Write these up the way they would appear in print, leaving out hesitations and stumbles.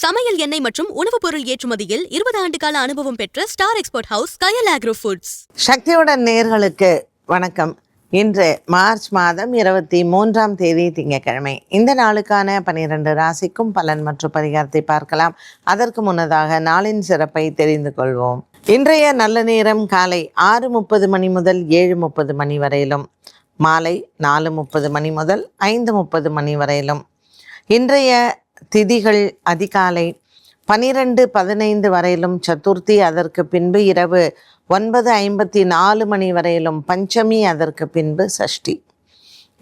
சமையல் எண்ணெய் மற்றும் உணவுப் பொருள் ஏற்றுமதியில் 20 ஆண்டு கால அனுபவம் பெற்ற ஸ்டார் எக்ஸ்போர்ட் ஹவுஸ் கயல் ஆக்ரோ ஃபுட்ஸ். சக்தியுடன் நேயர்களுக்கு வணக்கம். இன்று மார்ச் மாதம் 23ஆம் தேதி திங்கட்கிழமை. இந்த நாளுக்கான 12 ராசிக்கும் பலன் மற்றும் பரிகாரத்தை பார்க்கலாம். அதற்கு முன்னதாக நாளின் சிறப்பை தெரிந்து கொள்வோம். இன்றைய நல்ல நேரம் காலை 6:30 மணி முதல் 7:30 மணி வரையிலும், மாலை 4:30 மணி முதல் 5:30 மணி வரையிலும். இன்றைய திதிகள் அதிகாலை 12:15 வரையிலும் சதுர்த்தி, அதற்கு பின்பு இரவு 9:54 மணி வரையிலும் பஞ்சமி, அதற்கு பின்பு சஷ்டி.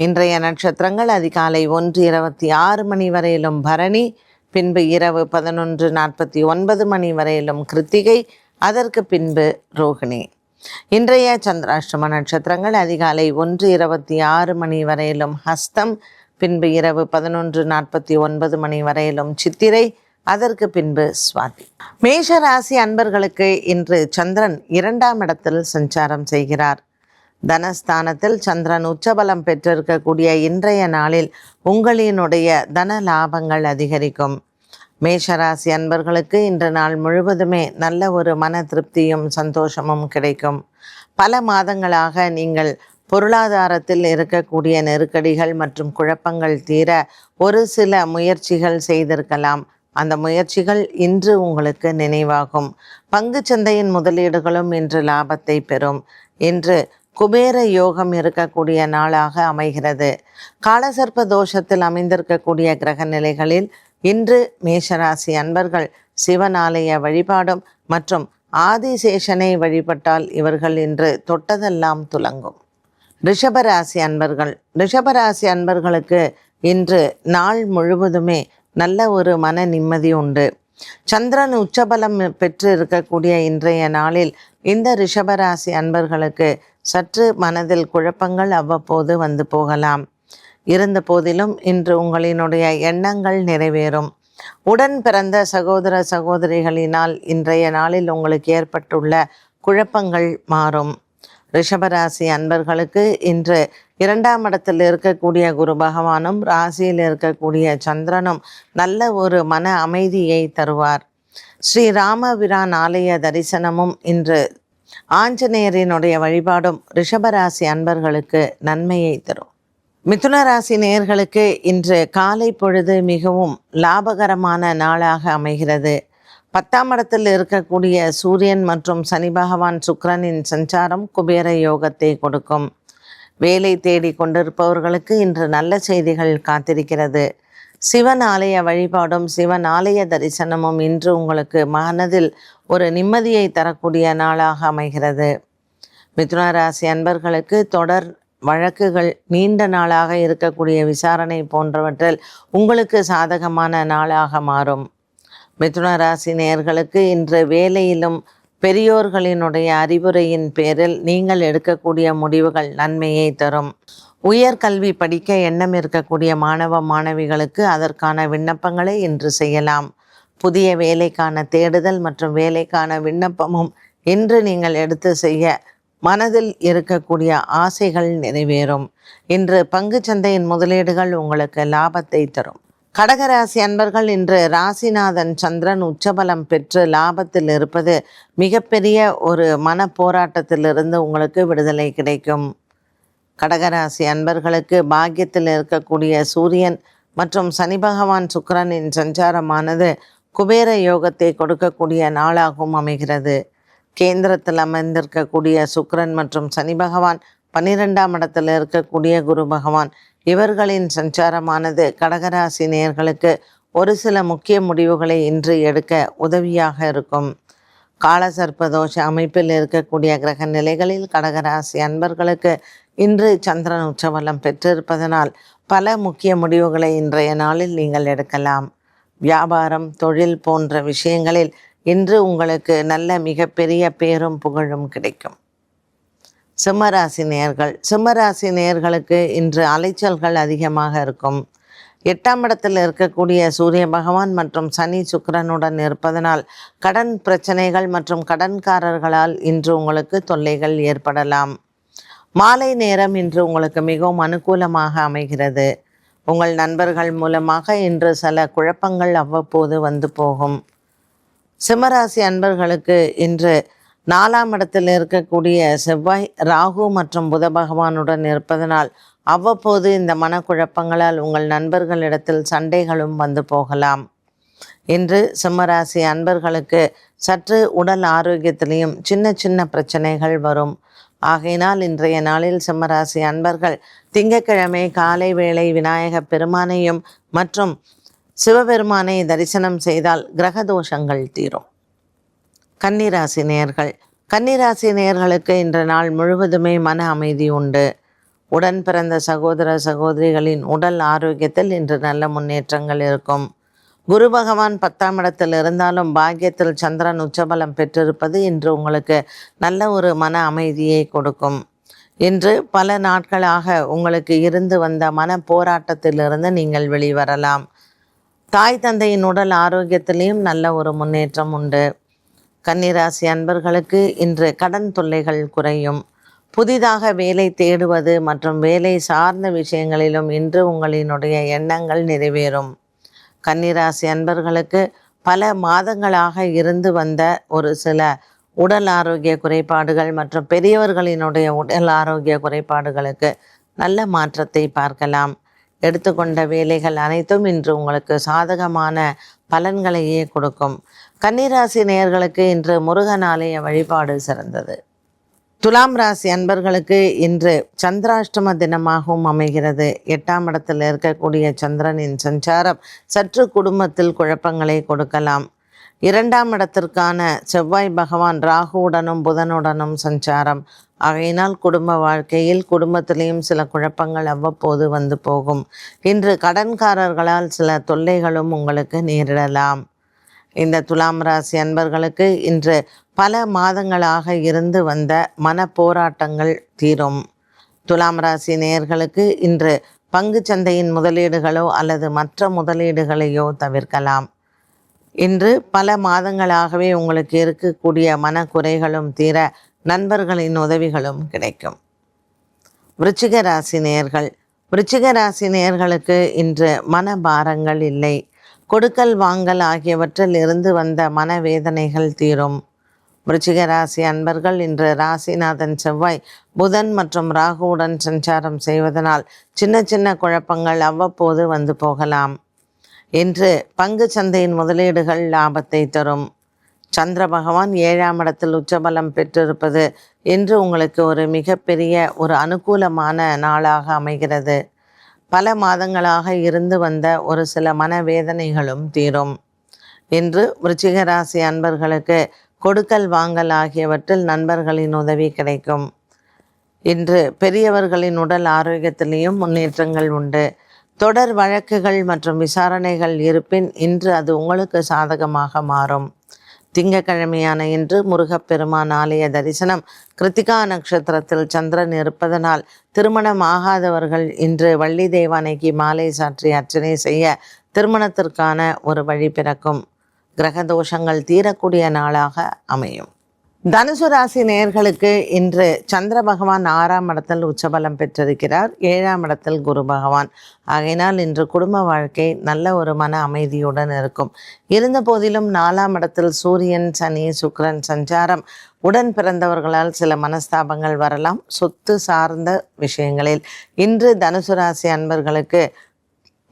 இன்றைய நட்சத்திரங்கள் அதிகாலை 1:26 மணி வரையிலும் பரணி, பின்பு இரவு 11:49 மணி வரையிலும் கிருத்திகை, அதற்கு பின்பு ரோகிணி. இன்றைய சந்திராஷ்டம நட்சத்திரங்கள் அதிகாலை 1:26 மணி வரையிலும் ஹஸ்தம், பின்பு இரவு 11:49 மணி வரையிலும் சித்திரை, அதற்கு பின்பு சுவாதி. மேஷ ராசி அன்பர்களுக்கு இன்று சந்திரன் 2ஆம் இடத்தில் சஞ்சாரம் செய்கிறார். தனஸ்தானத்தில் சந்திரன் உச்சபலம் பெற்றிருக்கக்கூடிய இன்றைய நாளில் உங்களினுடைய தன லாபங்கள் அதிகரிக்கும். மேஷராசி அன்பர்களுக்கு இன்று நாள் முழுவதுமே நல்ல ஒரு மன திருப்தியும் சந்தோஷமும் கிடைக்கும். பல மாதங்களாக நீங்கள் பொருளாதாரத்தில் இருக்கக்கூடிய நெருக்கடிகள் மற்றும் குழப்பங்கள் தீர ஒரு சில முயற்சிகள் செய்திருக்கலாம். அந்த முயற்சிகள் இன்று உங்களுக்கு நினைவாகும். பங்குச்சந்தையின் முதலீடுகளும் இன்று லாபத்தை பெறும். இன்று குபேர யோகம் இருக்கக்கூடிய நாளாக அமைகிறது. காலசர்ப்ப தோஷத்தில் அமைந்திருக்கக்கூடிய கிரக நிலைகளில் இன்று மேஷராசி அன்பர்கள் சிவன் ஆலய வழிபாடும் மற்றும் ஆதிசேஷனை வழிபட்டால் இவர்கள் இன்று தொட்டதெல்லாம் துலங்கும். ரிஷபராசி அன்பர்களுக்கு இன்று நாள் முழுவதுமே நல்ல ஒரு மன நிம்மதி உண்டு. சந்திரன் உச்சபலம் பெற்று இருக்கக்கூடிய இன்றைய நாளில் இந்த ரிஷபராசி அன்பர்களுக்கு சற்று மனதில் குழப்பங்கள் அவ்வப்போது வந்து போகலாம். இருந்த போதிலும் இன்று உங்களினுடைய எண்ணங்கள் நிறைவேறும். உடன் பிறந்த சகோதர சகோதரிகளினால் இன்றைய நாளில் உங்களுக்கு ஏற்பட்டுள்ள குழப்பங்கள் மாறும். ரிஷபராசி அன்பர்களுக்கு இன்று 2ஆம் இடத்தில் இருக்கக்கூடிய குரு பகவானும் ராசியில் இருக்கக்கூடிய சந்திரனும் நல்ல ஒரு மன அமைதியை தருவார். ஸ்ரீ ராமபிரான் ஆலய தரிசனமும் இன்று ஆஞ்சநேயரினுடைய வழிபாடும் ரிஷபராசி அன்பர்களுக்கு நன்மையை தரும். மிதுன ராசி நேயர்களுக்கு இன்று காலை பொழுது மிகவும் லாபகரமான நாளாக அமைகிறது. 10ஆம் இடத்தில் இருக்கக்கூடிய சூரியன் மற்றும் சனி பகவான் சுக்கிரனின் சஞ்சாரம் குபேர யோகத்தை கொடுக்கும். வேலை தேடி கொண்டிருப்பவர்களுக்கு இன்று நல்ல செய்திகள் காத்திருக்கிறது. சிவன் ஆலய வழிபாடும் சிவன் ஆலய தரிசனமும் இன்று உங்களுக்கு மனதில் ஒரு நிம்மதியை தரக்கூடிய நாளாக அமைகிறது. மிதுன ராசி அன்பர்களுக்கு தொடர் வழக்குகள், நீண்ட நாளாக இருக்கக்கூடிய விசாரணை போன்றவற்றில் உங்களுக்கு சாதகமான நாளாக மாறும். மிதுன ராசி நேயர்களுக்கு இன்று வேலையிலும் பெரியோர்களினுடைய அறிவுரையின் பேரில் நீங்கள் எடுக்கக்கூடிய முடிவுகள் நன்மையை தரும். உயர்கல்வி படிக்க எண்ணம் இருக்கக்கூடிய மாணவ மாணவிகளுக்கு அதற்கான விண்ணப்பங்களை இன்று செய்யலாம். புதிய வேலைக்கான தேடுதல் மற்றும் வேலைக்கான விண்ணப்பமும் இன்று நீங்கள் எடுத்து செய்ய மனதில் இருக்கக்கூடிய ஆசைகள் நிறைவேறும். இன்று பங்குச்சந்தையின் முதலீடுகள் உங்களுக்கு லாபத்தை தரும். கடகராசி அன்பர்கள் இன்று ராசிநாதன் சந்திரன் உச்சபலம் பெற்று லாபத்தில் இருப்பது மிகப்பெரிய ஒரு மன போராட்டத்திலிருந்து உங்களுக்கு விடுதலை கிடைக்கும். கடகராசி அன்பர்களுக்கு பாக்கியத்தில் இருக்கக்கூடிய சூரியன் மற்றும் சனி பகவான் சுக்கிரனின் சஞ்சாரமானது குபேர யோகத்தை கொடுக்கக்கூடிய நாளாகவும் அமைகிறது. கேந்திரத்தில் அமைந்திருக்கக்கூடிய சுக்கிரன் மற்றும் சனி பகவான் 12ஆம் இடத்தில் இருக்கக்கூடிய குரு பகவான் இவர்களின் சஞ்சாரமானது கடகராசி நேயர்களுக்கு ஒரு சில முக்கிய முடிவுகளை இன்று எடுக்க உதவியாக இருக்கும். காலசர்ப்ப தோஷ அமைப்பில் இருக்கக்கூடிய கிரக நிலைகளில் கடகராசி அன்பர்களுக்கு இன்று சந்திரன் உச்சபலம் பெற்றிருப்பதனால் பல முக்கிய முடிவுகளை இன்றைய நாளில் நீங்கள் எடுக்கலாம். வியாபாரம், தொழில் போன்ற விஷயங்களில் இன்று உங்களுக்கு நல்ல மிகப்பெரிய பேரும் புகழும் கிடைக்கும். சிம்மராசி நேயர்களுக்கு இன்று அலைச்சல்கள் அதிகமாக இருக்கும். 8ஆம் இடத்தில் இருக்கக்கூடிய சூரிய பகவான் மற்றும் சனி சுக்கிரனுடன் இருப்பதனால் கடன் பிரச்சனைகள் மற்றும் கடன்காரர்களால் இன்று உங்களுக்கு தொல்லைகள் ஏற்படலாம். மாலை நேரம் இன்று உங்களுக்கு மிகவும் அனுகூலமாக அமைகிறது. உங்கள் நண்பர்கள் மூலமாக இன்று சில குழப்பங்கள் அவ்வப்போது வந்து போகும். சிம்மராசி அன்பர்களுக்கு இன்று 4ஆம் இடத்தில் இருக்கக்கூடிய செவ்வாய், ராகு மற்றும் புத பகவானுடன் இருப்பதனால் அவ்வப்போது இந்த மனக்குழப்பங்களால் உங்கள் நண்பர்களிடத்தில் சண்டைகளும் வந்து போகலாம். இன்று சிம்மராசி அன்பர்களுக்கு சற்று உடல் ஆரோக்கியத்திலையும் சின்ன சின்ன பிரச்சனைகள் வரும். ஆகையினால் இன்றைய நாளில் சிம்மராசி அன்பர்கள் திங்கட்கிழமை காலை வேளை விநாயக பெருமானையும் மற்றும் சிவபெருமானை தரிசனம் செய்தால் கிரக தோஷங்கள் தீரும். கன்னிராசி நேயர்கள், கன்னிராசி நேயர்களுக்கு இன்று நாள் முழுவதுமே மன அமைதி உண்டு. உடன் பிறந்த சகோதர சகோதரிகளின் உடல் ஆரோக்கியத்தில் இன்று நல்ல முன்னேற்றங்கள் இருக்கும். குரு பகவான் 10ஆம் இடத்தில் இருந்தாலும் பாக்கியத்தில் சந்திரன் உச்சபலம் பெற்றிருப்பது இன்று உங்களுக்கு நல்ல ஒரு மன அமைதியை கொடுக்கும். இன்று பல நாட்களாக உங்களுக்கு இருந்து வந்த மன போராட்டத்திலிருந்து நீங்கள் வெளிவரலாம். தாய் தந்தையின் உடல் ஆரோக்கியத்திலையும் நல்ல ஒரு முன்னேற்றம் உண்டு. கன்னிராசி அன்பர்களுக்கு இன்று கடன் தொல்லைகள் குறையும். புதிதாக வேலை தேடுவது மற்றும் வேலை சார்ந்த விஷயங்களிலும் இன்று உங்களினுடைய எண்ணங்கள் நிறைவேறும். கன்னிராசி அன்பர்களுக்கு பல மாதங்களாக இருந்து வந்த ஒரு சில உடல் ஆரோக்கிய குறைபாடுகள் மற்றும் பெரியவர்களினுடைய உடல் ஆரோக்கிய குறைபாடுகளுக்கு நல்ல மாற்றத்தை பார்க்கலாம். எடுத்துக்கொண்ட வேலைகள் அனைத்தும் இன்று உங்களுக்கு சாதகமான பலன்களையே கொடுக்கும். கன்னிராசி நேயர்களுக்கு இன்று முருகன் ஆலய வழிபாடு சிறந்தது. துலாம் ராசி அன்பர்களுக்கு இன்று சந்திராஷ்டம தினமாகவும் அமைகிறது. 8ஆம் இடத்தில் இருக்கக்கூடிய சந்திரனின் சஞ்சாரம் சற்று குடும்பத்தில் குழப்பங்களை கொடுக்கலாம். 2ஆம் இடத்திற்கான செவ்வாய் பகவான் ராகுவுடனும் புதனுடனும் சஞ்சாரம். ஆகையினால் குடும்ப வாழ்க்கையில் குடும்பத்திலேயும் சில குழப்பங்கள் அவ்வப்போது வந்து போகும். இன்று கடன்காரர்களால் சில தொல்லைகளும் உங்களுக்கு நேரிடலாம். இந்த துலாம் ராசி அன்பர்களுக்கு இன்று பல மாதங்களாக இருந்து வந்த மன போராட்டங்கள் தீரும். துலாம் ராசி நேயர்களுக்கு இன்று பங்கு சந்தையின் முதலீடுகளோ அல்லது மற்ற முதலீடுகளையோ தவிர்க்கலாம். இன்று பல மாதங்களாகவே உங்களுக்கு இருக்கக்கூடிய மனக்குறைகளும் தீர நண்பர்களின் உதவிகளும் கிடைக்கும். விருச்சிக ராசி நேயர்கள், விருச்சிக ராசி நேயர்களுக்கு இன்று மனபாரங்கள் இல்லை. கொடுக்கல் வாங்கல் ஆகியவற்றில் இருந்து வந்த மனவேதனைகள் தீரும். விருச்சிக ராசி அன்பர்கள் இன்று ராசிநாதன் செவ்வாய் புதன் மற்றும் ராகுவுடன் சஞ்சாரம் செய்வதனால் சின்ன சின்ன குழப்பங்கள் அவ்வப்போது வந்து போகலாம். இன்று பங்கு சந்தையின் முதலீடுகள் லாபத்தை தரும். சந்திர பகவான் 7ஆம் இடத்தில் உச்சபலம் பெற்றிருப்பது இன்று உங்களுக்கு ஒரு மிகப்பெரிய ஒரு அனுகூலமான நாளாக அமைகிறது. பல மாதங்களாக இருந்து வந்த ஒரு சில மனவேதனைகளும் தீரும். இன்று விருச்சிக ராசி அன்பர்களுக்கு கொடுக்கல் வாங்கல் ஆகியவற்றில் நண்பர்களின் உதவி கிடைக்கும். இன்று பெரியவர்களின் உடல் ஆரோக்கியத்திலேயும் முன்னேற்றங்கள் உண்டு. தொடர் வழக்குகள் மற்றும் விசாரணைகள் இருப்பின் இன்று அது உங்களுக்கு சாதகமாக மாறும். திங்கட்கிழமையான இன்று முருகப்பெருமான் ஆலய தரிசனம். கிருத்திகா நட்சத்திரத்தில் சந்திரன் இருப்பதனால் திருமணம் ஆகாதவர்கள் இன்று வள்ளி தெய்வானைக்கு மாலை சாற்றி அர்ச்சனை செய்ய திருமணத்திற்கான ஒரு வழி பிறக்கும். கிரக தோஷங்கள் தீரக்கூடிய நாளாக அமையும். தனுசு ராசி நேயர்களுக்கு இன்று சந்திர பகவான் 6ஆம் இடத்தில் உச்சபலம் பெற்றிருக்கிறார். 7ஆம் இடத்தில் குரு பகவான். ஆகையினால் இன்று குடும்ப வாழ்க்கை நல்ல ஒரு மன அமைதியுடன் இருக்கும். இருந்த போதிலும் 4ஆம் இடத்தில் சூரியன், சனி, சுக்கிரன் சஞ்சாரம் உடன் பிறந்தவர்களால் சில மனஸ்தாபங்கள் வரலாம். சொத்து சார்ந்த விஷயங்களில் இன்று தனுசு ராசி அன்பர்களுக்கு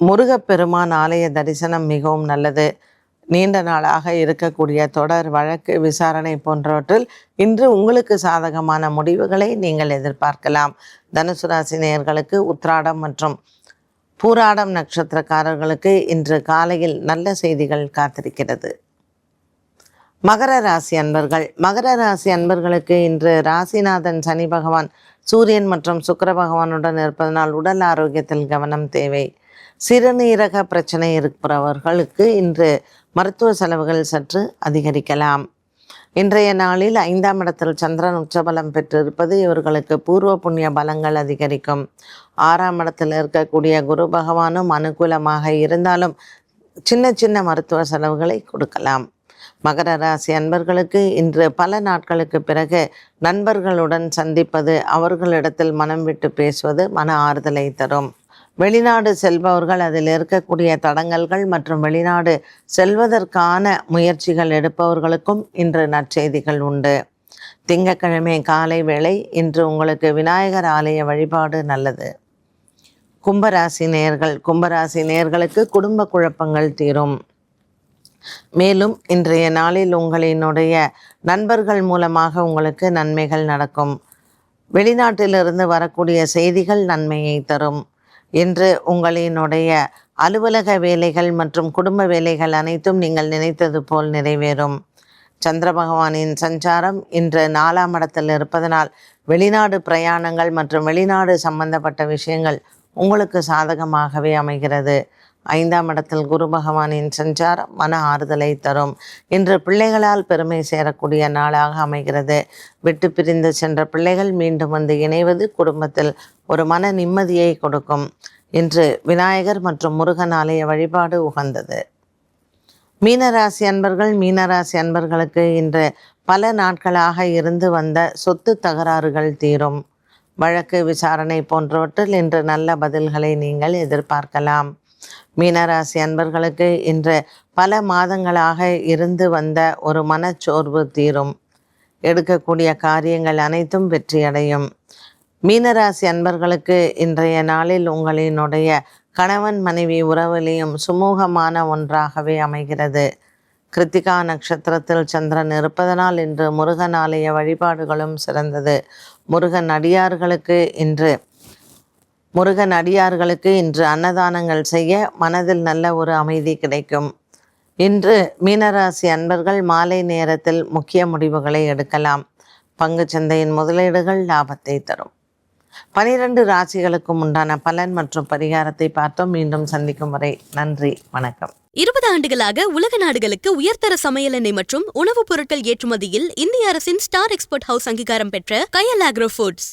முருகப்பெருமான் ஆலய தரிசனம் மிகவும் நல்லது. நீண்ட நாளாக இருக்கக்கூடிய தொடர் வழக்கு விசாரணை போன்றவற்றில் இன்று உங்களுக்கு சாதகமான முடிவுகளை நீங்கள் எதிர்பார்க்கலாம். தனுசு ராசி நேயர்களுக்கு உத்திராடம் மற்றும் பூராடம் நட்சத்திரக்காரர்களுக்கு இன்று காலையில் நல்ல செய்திகள் காத்திருக்கிறது. மகர ராசி அன்பர்கள், மகர ராசி அன்பர்களுக்கு இன்று ராசிநாதன் சனி பகவான் சூரியன் மற்றும் சுக்கிர பகவானுடன் இருப்பதனால் உடல் ஆரோக்கியத்தில் கவனம் தேவை. சிறுநீரக பிரச்சனை இருப்பவர்களுக்கு இன்று மருத்துவ செலவுகள் சற்று அதிகரிக்கலாம். இன்றைய நாளில் 5ஆம் இடத்தில் சந்திரன் உச்சபலம் பெற்றிருப்பது இவர்களுக்கு பூர்வ புண்ணிய பலங்கள் அதிகரிக்கும். 6ஆம் இடத்தில் இருக்கக்கூடிய குரு பகவானும் அனுகூலமாக இருந்தாலும் சின்ன சின்ன மருத்துவ செலவுகளை கொடுக்கலாம். மகர ராசி அன்பர்களுக்கு இன்று பல நாட்களுக்கு பிறகு நண்பர்களுடன் சந்திப்பது, அவர்களிடத்தில் மனம் விட்டு பேசுவது மன ஆறுதலை தரும். வெளிநாடு செல்பவர்கள் அதில் இருக்கக்கூடிய தடங்கல்கள் மற்றும் வெளிநாடு செல்வதற்கான முயற்சிகள் எடுப்பவர்களுக்கும் இன்று நற்செய்திகள் உண்டு. திங்கட்கிழமை காலை வேளை இன்று உங்களுக்கு விநாயகர் ஆலய வழிபாடு நல்லது. கும்பராசி நேயர்களுக்கு குடும்ப குழப்பங்கள் தீரும். மேலும் இன்றைய நாளில் உங்களினுடைய நண்பர்கள் மூலமாக உங்களுக்கு நன்மைகள் நடக்கும். வெளிநாட்டிலிருந்து வரக்கூடிய செய்திகள் நன்மையை தரும். இன்று உங்களினுடைய அலுவலக வேலைகள் மற்றும் குடும்ப வேலைகள் அனைத்தும் நீங்கள் நினைத்தது போல் நிறைவேறும். சந்திர பகவானின் சஞ்சாரம் இன்று 4ஆம் இடத்தில் இருப்பதனால் வெளிநாடு பிரயாணங்கள் மற்றும் வெளிநாடு சம்பந்தப்பட்ட விஷயங்கள் உங்களுக்கு சாதகமாகவே அமைகிறது. 5ஆம் இடத்தில் குரு பகவானின் சஞ்சாரம் மன ஆறுதலை தரும். இன்று பிள்ளைகளால் பெருமை சேரக்கூடிய நாளாக அமைகிறது. விட்டு பிரிந்து சென்ற பிள்ளைகள் மீண்டும் வந்து இணைவது குடும்பத்தில் ஒரு மன நிம்மதியை கொடுக்கும். இன்று விநாயகர் மற்றும் முருகன் ஆலய வழிபாடு உகந்தது. மீனராசி அன்பர்களுக்கு இன்று பல நாட்களாக இருந்து வந்த சொத்து தகராறுகள் தீரும். வழக்கு விசாரணை போன்றவற்றில் இன்று நல்ல பதில்களை நீங்கள் எதிர்பார்க்கலாம். மீனராசி அன்பர்களுக்கு இன்று பல மாதங்களாக இருந்து வந்த ஒரு மனச்சோர்வு தீரும். எடுக்கக்கூடிய காரியங்கள் அனைத்தும் வெற்றியடையும். மீனராசி அன்பர்களுக்கு இன்றைய நாளில் உங்களினுடைய கணவன் மனைவி உறவிலையும் சுமூகமான ஒன்றாகவே அமைகிறது. கிருத்திகா நட்சத்திரத்தில் சந்திரன் இருப்பதனால் இன்று முருகன் ஆலய வழிபாடுகளும் சிறந்தது. முருகன் அடியார்களுக்கு இன்று அன்னதானங்கள் செய்ய மனதில் நல்ல ஒரு அமைதி கிடைக்கும். இன்று மீனராசி அன்பர்கள் மாலை நேரத்தில் முக்கிய முடிவுகளை எடுக்கலாம். பங்குச் சந்தையின் முதலீடுகள் லாபத்தை தரும். 12 ராசிகளுக்கும் உண்டான பலன் மற்றும் பரிகாரத்தை பார்த்தோம். மீண்டும் சந்திக்கும் வரை நன்றி, வணக்கம். 20 ஆண்டுகளாக உலக நாடுகளுக்கு உயர்தர சமையல் எண்ணெய் மற்றும் உணவுப் பொருட்கள் ஏற்றுமதியில் இந்திய அரசின் ஸ்டார் எக்ஸ்போர்ட் ஹவுஸ் அங்கீகாரம் பெற்ற கயல் ஆக்ரோ ஃபுட்ஸ்.